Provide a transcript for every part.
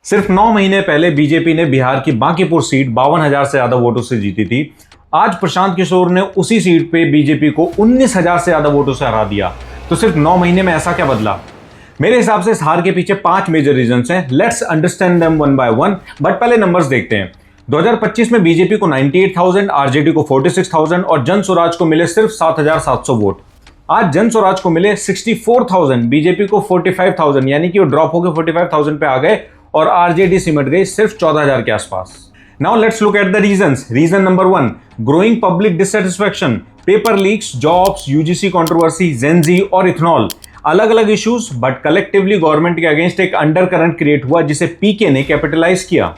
सिर्फ 9 महीने पहले बीजेपी ने बिहार की बांकीपुर सीट 52,000 से ज्यादा वोटों से जीती थी। आज प्रशांत किशोर ने उसी सीट पे बीजेपी को 19,000 से ज्यादा वोटों से हरा दिया। तो सिर्फ 9 महीने में ऐसा क्या बदला? मेरे हिसाब से इस हार के पीछे 5 मेजर रीजंस हैं। Let's understand them one by one. But पहले नंबर्स देखते हैं। 2025 में बीजेपी को 98,000, आरजेडी को 46,000 और जन स्वराज को मिले सिर्फ 7,700 वोट। आज जन स्वराज को मिले 64,000, बीजेपी को 45,000, यानी कि वो ड्रॉप होकर 45,000 पे आ गए और आरजेडी सिमट गई सिर्फ 14,000 के आसपास। Now let's look at the reasons. Reason number 1, growing public dissatisfaction, paper leaks, jobs, UGC controversy, gen Z और इथेनॉल। अलग अलग इश्यूज बट कलेक्टिवली गवर्नमेंट के अगेंस्ट एक अंडर करंट क्रिएट हुआ जिसे पीके ने कैपिटलाइज किया।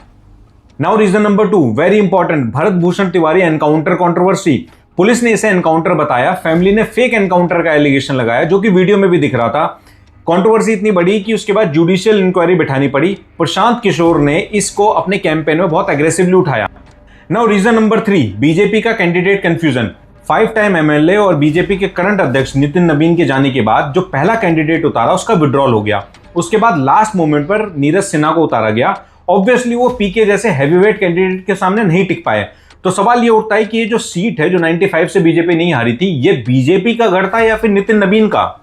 Now reason number 2, very important, Bharat Bhushan Tiwari encounter controversy. Police ने इसे एनकाउंटर बताया, फैमिली ने फेक एनकाउंटर का एलिगेशन लगाया जो कि वीडियो में भी दिख रहा था। कंट्रोवर्सी इतनी बड़ी कि उसके बाद जुडिशियल इंक्वायरी बिठानी पड़ी। प्रशांत किशोर ने इसको अपने कैंपेन में बहुत एग्रेसिवली उठाया। नाउ रीजन नंबर 3, बीजेपी का कैंडिडेट कंफ्यूजन। 5 टाइम एमएलए और बीजेपी के करंट अध्यक्ष नितिन नवीन के जाने के बाद जो पहला कैंडिडेट उतारा उसका विड्रॉल हो गया। उसके बाद लास्ट मोमेंट पर नीरज सिन्हा को उतारा गया। ऑब्वियसली वो पीके जैसे हैवीवेट कैंडिडेट के सामने नहीं टिक पाए। तो सवाल ये उठता है कि ये जो सीट है जो 95 से बीजेपी नहीं हारी थी, ये बीजेपी का गढ़ था या फिर नितिन नवीन का?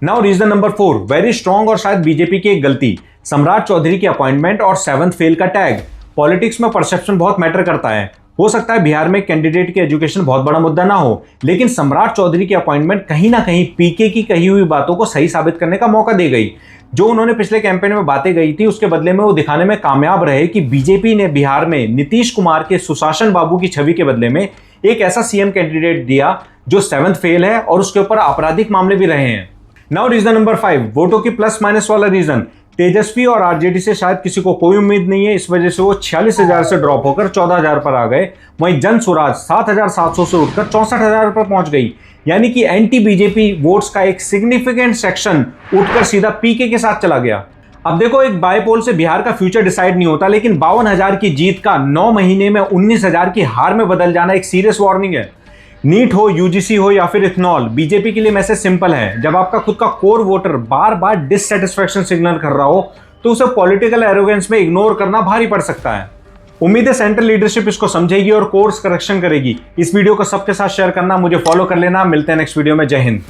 Now reason number 4, very strong और शायद बीजेपी की एक गलती, सम्राट चौधरी की अपॉइंटमेंट और 7th फेल का टैग। पॉलिटिक्स में परसेप्शन बहुत मैटर करता है। हो सकता है बिहार में कैंडिडेट की एजुकेशन बहुत बड़ा मुद्दा ना हो, लेकिन सम्राट चौधरी की अपॉइंटमेंट कहीं ना कहीं पीके की कही हुई बातों को सही साबित करने का मौका दे गई। जो उन्होंने पिछले कैंपेन में बातें गई थी उसके बदले में वो दिखाने में कामयाब रहे कि बीजेपी ने बिहार में नीतीश कुमार के सुशासन बाबू की छवि के बदले में एक ऐसा सीएम कैंडिडेट दिया जो 7th फेल है और उसके ऊपर आपराधिक मामले भी रहे हैं। नाउ रीजन नंबर 5, वोटों की प्लस माइनस वाला रीजन। तेजस्वी और आरजेडी से शायद किसी को कोई उम्मीद नहीं है, इस वजह से वो 46,000 से ड्रॉप होकर 14,000 पर आ गए। वहीं जन स्वराज 7,700 से उठकर 64,000 पर पहुंच गई, यानी कि एंटी बीजेपी वोट्स का एक सिग्निफिकेंट सेक्शन उठकर सीधा पीके के साथ चला गया। अब देखो, एक बायपोल से बिहार का फ्यूचर डिसाइड नहीं होता, लेकिन 52,000 की जीत का 9 महीने में 19,000 की हार में बदल जाना एक सीरियस वार्निंग है। नीट हो, यूजीसी हो या फिर इथेनॉल, बीजेपी के लिए मैसेज सिंपल है। जब आपका खुद का कोर वोटर बार बार डिससेटिस्फैक्शन सिग्नल कर रहा हो तो उसे पॉलिटिकल एरोगेंस में इग्नोर करना भारी पड़ सकता है। उम्मीद है सेंट्रल लीडरशिप इसको समझेगी और कोर्स करेक्शन करेगी। इस वीडियो को सबके साथ शेयर करना, मुझे फॉलो कर लेना। मिलते हैं नेक्स्ट वीडियो में। जय हिंद।